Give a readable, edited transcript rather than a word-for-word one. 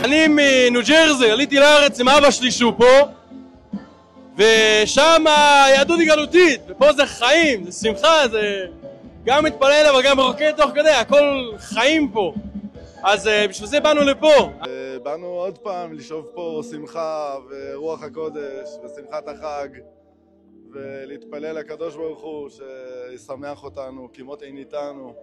אני מניו ג'רזי, עליתי לארץ עם אבא שלי שהוא פה, ושם היהדות היא גלותית, ופה זה חיים, זה שמחה, זה גם מתפלל אבל גם רוקד תוך כדי, הכל חיים פה. אז בשביל זה באנו לפה. באנו עוד פעם לשאוב פה שמחה ורוח הקודש ושמחת החג, ולהתפלל לקדוש ברוך הוא שישמח אותנו כמות אין איתנו.